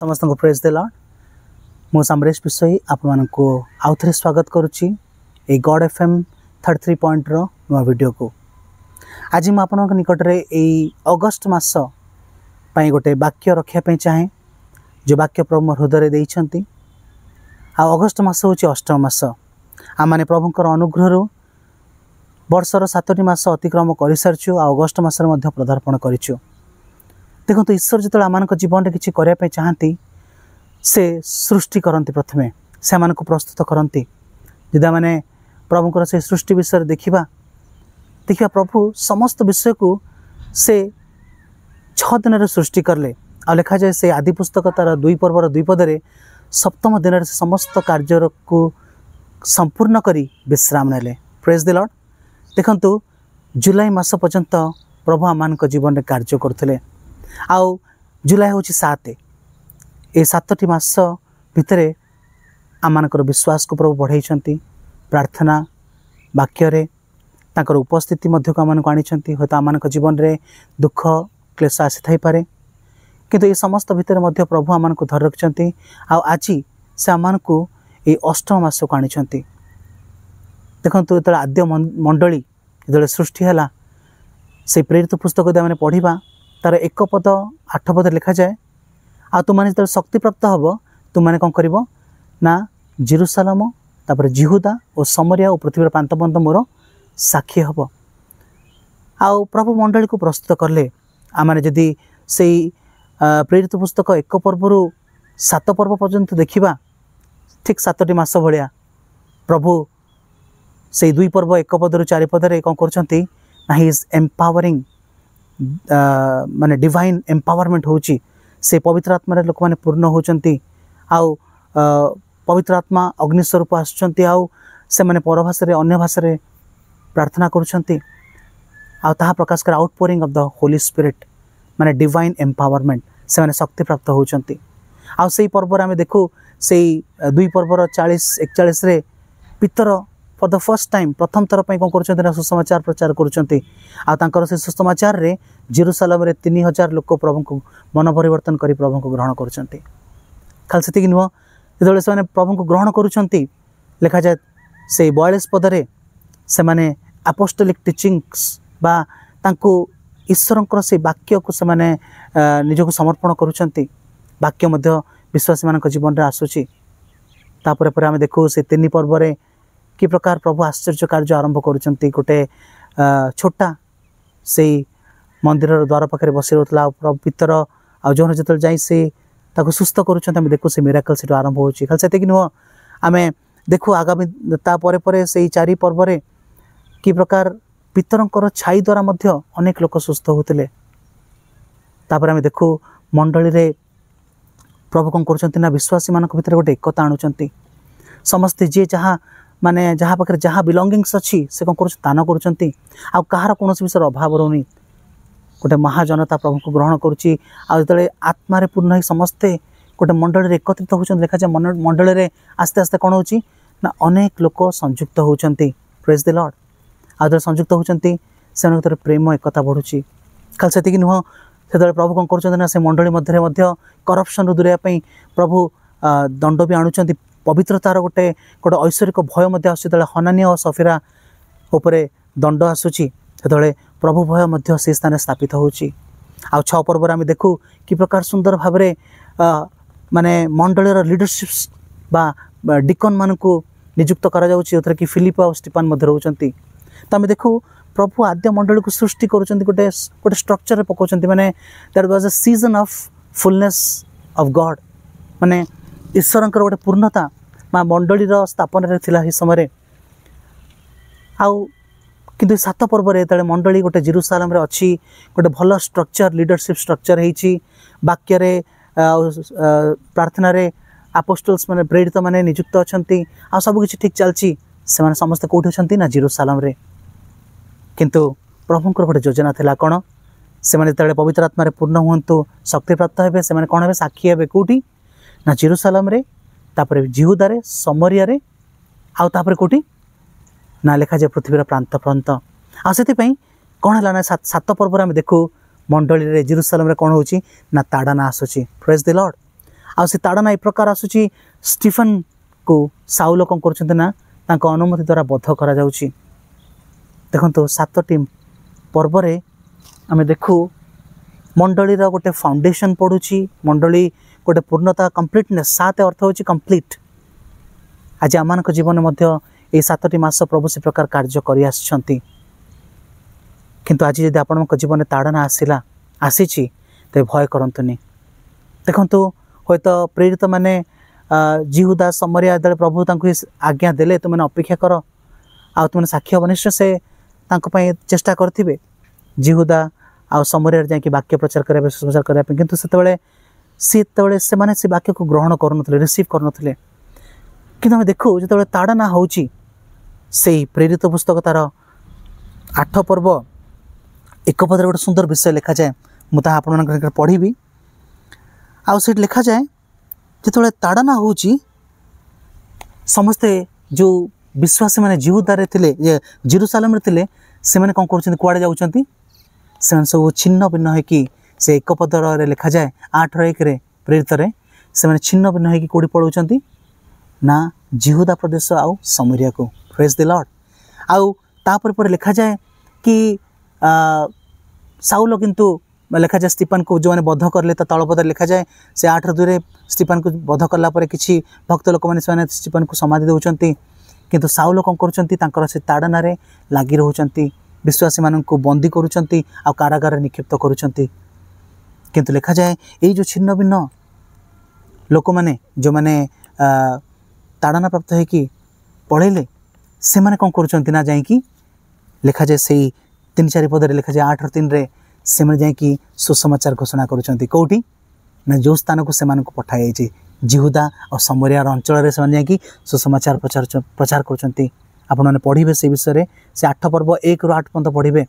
समस्त को प्रेज दे लॉर्ड। मु समरेश विषय आपण को आउ थे स्वागत करुच्ची ए गॉड एफएम 33 पॉइंट रो नुआ वीडियो को। आज मु आपण निकट रे ए अगस्त मास पई गोटे वाक्य रखिया पे चाहे जो वाक्य प्रभु मोर हृदय देइछंती। आ अगस्त मास होची अष्टम मास। आ माने प्रभुकर अनुग्रह रो वर्षर 7टी मास अतिक्रम कर सारछु। आ अगस्त मास रे मध्ये पदार्पण करिछु। देखो तो ईश्वर जो आम जीवन में किसी करने चाहती से सृष्टि करती प्रथमे से आम को प्रस्तुत करती। यदि मैंने प्रभुकर से सृष्टि विषय देखा प्रभु समस्त विषय को से 6 दिन सृष्टि करले। आ लिखा जाए से आदि पुस्तक तार 2 पर्वर 2 पदरे सप्तम दिन से समस्त कार्य को संपूर्ण करी विश्राम नेले। Praise the Lord. देखंतु जुलाई मास पर्यंत प्रभु आम जीवन में कार्य करते। आउ जुलाई हूँ 7 ए 7टी मास भितर आमर विश्वास को प्रभु बढ़ाई प्रार्थना वाक्य तांकर उपस्थिति को आम को आनी हूँ। आम जीवन में दुख क्लेश आसी थाई पारे किंतु ये समस्त भितर मध्य प्रभु आम को धर रखिंट। आज से आम को ये अष्टम मास को आनी। देखो जो आद्य मंडली जो सृष्टि है से प्रेरित पुस्तक यदि आम पढ़ा तार 1 पद 8 पद लिखा जाए। आ तुम जो शक्ति प्राप्त हम तुमने कौन कर ना जेरूशलेम तापर जिहुदा और समरिया और पृथ्वी प्रांत पर्यंत मोर साक्षी हम। आउ प्रभु मंडली को प्रस्तुत कले आम जदि से प्रेरित पुस्तक 1 पर्व 7 पर्व पर्यंत देखा ठीक 7टी मास भाया प्रभु से 2 पर्व 1 पद 4 पदे कौन कर ही इज एम्पावरिंग माने डिवाइन एम्पावरमेंट होची। से पवित्र आत्मा लोक मैंने पूर्ण होचंती। आउ पवित्र आत्मा अग्निस्वरूप आसुचंती। आउ से माने परभाषा रे अन्य भाषा रे प्रार्थना करुचंती। आउ ताहा प्रकाश कर outpouring of the Holi spirit माने डिवाइन एम्पावरमेंट से माने शक्ति प्राप्त होचंती। आउ सेही पर्व रे आमे देखु सेही 2 पर्वर 40-41 रे पितर फॉर द फर्स्ट टाइम प्रथम थर कौन कर सुसमाचार प्रचार कर से सुसमाचार रे जेरूशलेम रे 3000 लोक प्रभु को मन परिवर्तन करी प्रभु को ग्रहण कर। खाली से नुह जो से प्रभु को ग्रहण करुँच लिखा जाए से 42 पदरे से माने अपोस्टोलिक टीचिंग्स बा तांको ईश्वरंकर से वाक्य को से माने निजको समर्पण करुँच। वाक्य मध्य विश्वासी मान जीवन में आसूची। तापर पर आम देखू से 3 पर्व कि प्रकार प्रभु आश्चर्य कार्य आरंभ करुँच। गोटे छोटा से मंदिर द्वार पाखे बसी रोला प्रभु पितर आउ जो जाई से सुस्थ करुँच देखू से मिराकल से आरंभ हो। खाली से नुह आम देखू आगामी तापर से 4 पर्व कि प्रकार पितरंकर छाई द्वारा मध्य अनेक लोक सुस्थ होते। तापर आम देखू मंडली रे प्रभु कौन कर विश्वासी मान भर गोटे एकता आणुचंती। समस्ते जी जहाँ माने जहाँ पाखे जहाँ बिलंगिंग्स अच्छी से कौन दान करुँच। आ कहार कौन विषय अभाव रोनी गोटे महाजनता प्रभु को ग्रहण करुच्ची। आते आत्मार पूर्ण ही समस्ते गोटे मंडली एकत्रित होती। देखा जाए मंडली आस्ते आस्ते कौन होची ना अनेक लोक संयुक्त होती। Praise the Lord. आदि संयुक्त होती से प्रेम एकता बढ़ुची। खाली से नुह से प्रभु कौन कर से मंडली मध्य करप्शन दूर प्रभु दंड भी आणुचंती। पवित्रतार गोटे ऐश्वरिक भय आस हनानिया और सफीरा उपरे दंड आसूची से प्रभु भय से स्थान स्थापित होची। आ 6 पर्व आम देखू कि प्रकार सुंदर भाव माने मंडलीर लीडरशिप्स बा डिकन मान को नियुक्त करा कि फिलिप और स्टीफान मध्य रोचंती। तो आम देखू प्रभु आद्य मंडली को सृष्टि करुँच गोटे स्ट्रक्चर पकाउछंती। माने that was a season of fullness of God माने ईश्वरंकर गोटे पूर्णता माँ मंडलीर स्थापन ही समय। आउ किंतु 7 पर्व जो मंडली गोटे जेरूशलेम रे अच्छी गोटे भल स्ट्रक्चर लीडरशिप स्ट्रक्चर होती। वाक्य प्रार्थना रे अपोस्टल्स माने प्रेरित माने नियुक्त अच्छी। आ सबकि ठीक चलती से समस्ते कौट अच्छा ना जेरूशलेम रे। किंतु प्रभुंकर गोटे योजना था कौन से पवित्र आत्मा पूर्ण हूँ शक्ति प्राप्त हे से कौन हे साक्षी हे कौटी ना जेरूशलेम रे तापर जिहुदा रे समरिया रे आउ तापर कोठी ना लिखा जाए पृथ्वीर प्रांत पर्यंत। आ से कौन है ना 7 पर्व आम देखू मंडली रे जेरूशलेम रे कौन होची ना ताड़ना आसूची। Praise the lord. आ से ताड़ना ए प्रकार आसुची स्टीफन को साउल कौन कर अनुमति द्वारा बद्ध करा जाउची। देखो 7टी पर्व आम देखू मंडली गोटे फाउंडेशन पड़ुची मंडली गोटे पूर्णता कंप्लीटनेस 7 अर्थ हो कंप्लीट। आज आम जीवन में ये 7टी मास प्रभु से प्रकार कार्य कर किंतु आज जब आपण जीवन में ताड़ना आसला आसी तो भय करतुनि। देखु हूँ तो प्रेरित माने जिहुदा समरिया दल प्रभु आज्ञा देले तुमने अपेक्षा कर आ तुमने साक्ष्य बनिष्ठ से चेष्टा करथिबे जिहुदा आ समरिया जाकि वाक्य प्रचार करबे सुसमाचार करबे किंतु से माने से वाक्य को ग्रहण करनथले रिसीव करनथले। किंतु हम देखू जो ताड़ना होची से प्रेरित पुस्तक तार 8 पर्व 1 पदर गोटे सुंदर विषय लिखा जाए मुझे आप पढ़ी आ लिखा जाए जो ताड़ना होची समस्ते जो विश्वासी माने जिहुदारे थिले जेरूसालेम रे थिले से माने कोन करछन कुआडे जाउछंती से सब छिन्न भिन्न है कि से 1 पदर रे लिखा जाए 8:1 रे प्रेरित रे से माने छिन्न भिन्न है कि कोडी पळौछंती ना जिहुदा प्रदेश आउ समरिया को। Praise the Lord. आउ तापर पर लिखा जाए कि साउल किंतु लिखा जाए स्टीफन को जो मैंने बद्ध करले तो तलपदर लिखा जाए से 8:2 रे स्टीफन को बद्ध करला परे किछि भक्त लोक माने स्टीफन को समाधि दउछंती किंतु साउल कोन करछंती तांकर से ताड़ना रे लागि रहउछंती विश्वासी मानन को बंदी करूछंती आ कारागार निक्षिप्त करूछंती। किंतु लिखा जाए ये जो छिन्न भिन्न लोक माने जो माने ताड़ना प्राप्त है कि पढ़ेले से माने कोन करूछंती ना जाई कि लिखा जाए से 3-4 पद रे लिखा जाए 8:3 रे से माने जाई कि सुसमाचार घोषणा करूछंती कोठी ना जो स्थान को से मानन को पठाई जाई जिहुदा और समरिया अंचल रे से माने जाई कि सुसमाचार प्रचार करूछंती। आपण माने पढ़िबे से विषय रे से 8 पर्व 1 ରୁ 8 पर्यंत पढ़िबे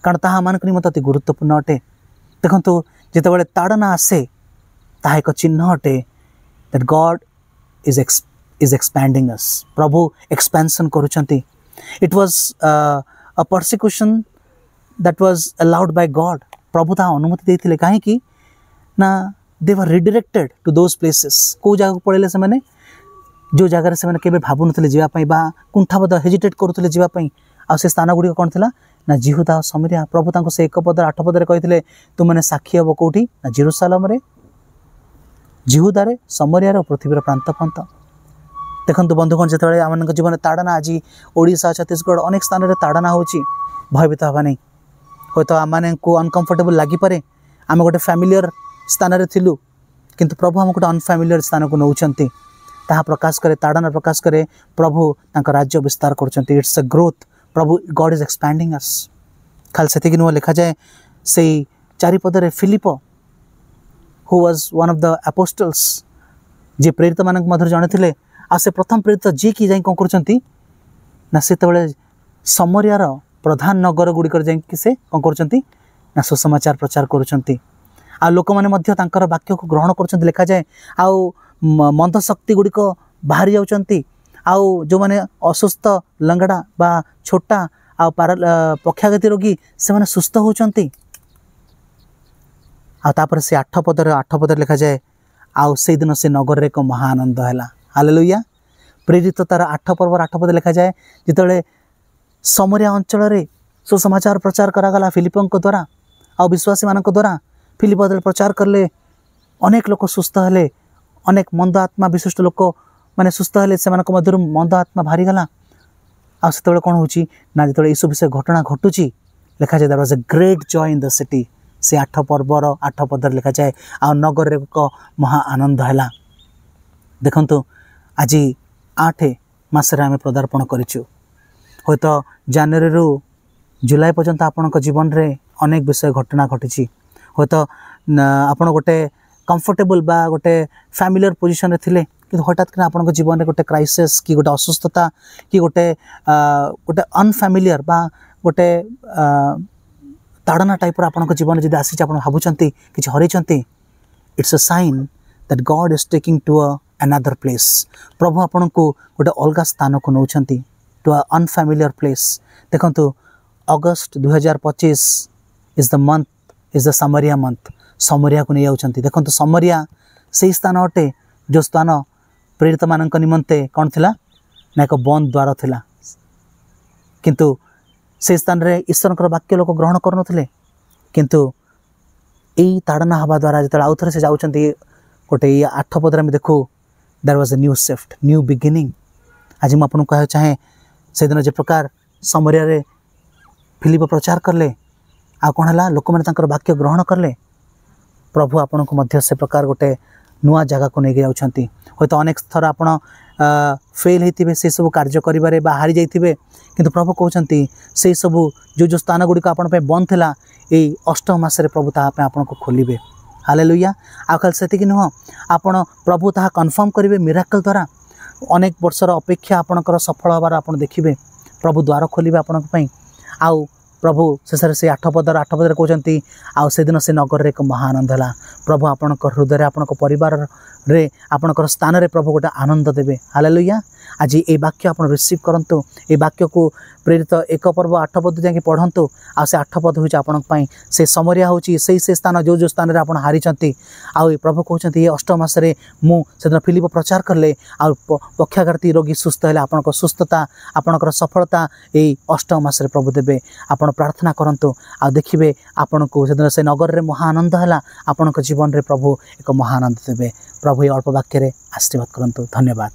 कारण ताहा मानक निमंत अति गुरुत्वपूर्ण अटे। देखंतु जेतेबेले ताड़ना आसे ताहा एक चिन्ह अटे that God is expanding us। प्रभु एक्सपेंशन करूछंती। It was a persecution that was allowed by God। प्रभु ता अनुमति देथिले काहे कि ना they were redirected to those places। को जगह पड़ेले से माने जो जगह से माने केबे भाबु नथले जीवा पई बा कुंठाबद हेजिटेट करूथले जीवा पई आ से स्थान गुडी कोन थिला ना जिहुदा और समरिया। प्रभु तांको से 1 पदर 8 पदर कहिथिले तु माने साक्षी हबो कोठी ना जेरूसालेम रे जिहुदा रे समरिया रे पृथ्वी रे प्रांत पंत। देखंतु बंधुगण जेतबेले आमन जीवन ताड़ना आज ओडिशा छत्तीसगढ़ अनेक स्थान रे ताड़ना होची भयभीत हबा नहीं। होय तो आमाने को अनकंफर्टेबल लागि पारे आम गोटे फैमिलियर स्थान रे थिलु किंतु प्रभु हम गोटे अनफैमिलियर स्थान को नौचंती ताहा प्रकाश करे ताड़ना प्रकाश करे प्रभु तांका राज्य विस्तार करचंती। It's a growth. प्रभु गॉड इज एक्सपैंडिंग अस। खाल सेति नुआ लिखा जाए से 4 पद रे Philip who was one of the apostles जे प्रेरित मानक मधुर जणे थिले आ से प्रथम प्रेरित जी की जाई कोन करचंती ना सेतबेले समरियार प्रधान नगर गुड़िकर जाई से कोन करचंती ना सुसमाचार प्रचार करूछंती आ लोक माने मध्य तांकर वाक्य को ग्रहण करछंती। लिखा जाए आउ मंद शक्ति गुड़िक बाहरी जाउछंती आउ जो माने असुस्थ लंगड़ा बा छोटा आ पक्षाघाती रोगी से माने सुस्थ होउछंती। आ तापर से 8 पदर लिखा जाए आउ से दिन से नगर रे को महाआनंद हैला। हालेलुया। प्रेरित तार 8 पर्व 8 पद लिखा जाए जितेबाला समरिया अंचल रे सुसमाचार प्रचार करागला फिलिपन द्वारा आ विश्वासी मान द्वारा फिलिप प्रचार करले अनेक लोक सुस्थ हेले अनेक मंद आत्मा विशिष्ट लोक माने सुस्थ हेले से मध्य मंद आत्मा बाहरी गला। आ से कौन होची ना जो यीशु विषय घटना घटुची लिखा जाए there was a great joy in the city. से 8 पर्वर 8 पदर लिखा जाए आ नगर रे को महा आनंद हैला। देखंतु आज 8 मासरे आम पदार्पण करिछु। होय तो जनवरी रु जुलाई पर्यंत आपण जीवन रे अनेक विषय घटना घटी। होय तो आपण गोटे कंफर्टेबल बा गोटे फैमिलियर पोजिशन रे थिले कि हठात कि आपण जीवन रे गोटे क्राइसिस कि गोटे असुस्थता कि गोटे अनफैमिलियर बा गोटे ताड़ना टाइप आपण जीवन जब आसी आप भावुंट कि हरइंट it's a sign that God is taking to another place. प्रभु आपण को गोटे अलग स्थान को नौकरी टू अ अनफैमिलियर प्लेस। देखंतु अगस्त 2025 is the month is the Samariya month. समरिया को नहीं आउछंती। देखंतु समरिया से स्थान अटे जो स्थान प्रेरित मान निमंते कौन थिला ना एक बंद द्वार थिला किंतु से स्थान रे ईश्वर वाक्य लोक ग्रहण करुनथिले किंतु यही ताड़ना हवा द्वारा जो आउ थे से जाऊँगी गोटे 8 पदर आम देखू there was a new shift new beginning. आज मुझे आपको कह चाहे से दिन जो प्रकार समरिया रे फिलिप प्रचार करले आ कौन है लोक मैंने वाक्य ग्रहण करले प्रभु आपण को से प्रकार गोटे नुआ जगह को लेके जाउछंती। होय तो अनेक थर आपण फेल होते से सब कार्य करिबारे बा हारी जाइथिबे किंतु प्रभु कहउछंती से सब जो स्थान गुडी आपण पे बंद थिला ए अष्टम मासरे प्रभु ता पे आपण को खोलिबे। हालेलुया। आ खाली सेतिक नुह आपण प्रभु ता कन्फर्म करिवे मिराकल द्वारा अनेक वर्षर अपेक्षा आपणकर सफल हबार आपण देखिबे प्रभु द्वार खोलिबे आपण पई। आउ प्रभु शेष से 8 पदर कहते आउ से दिन से नगर एक महाआनंद है प्रभु आपण हृदय आपण परिवार रे आपणकर स्थान रे प्रभु गोटे आनंद देवे। हालेलुया। आज ये वाक्य आप रिसीव करंतु ए वाक्य को प्रेरित 1 पर्व 8 पद जाके पढ़ंतु आ से 8 पद होची आपण पई से समरिया होची से स्थान जो स्थान रे आपण हारिचंती आ प्रभु कहउचंती ये अष्टम मासरे मु सेदिन फिलिप प्रचार करले आ पक्षाघाती रोगी सुस्थ है आपणकर सुस्थता आपणकर सफलता ए अष्टम मासरे प्रभु देवे। आपण प्रार्थना करंतु आ देखिबे आपण को सेदिन से नगर रे महाआनंद है आपणक जीवन रे प्रभु एक महाआनंद देवे। प्रभु ये अल्प वाक्य रे आशीर्वाद करंतु। धन्यवाद।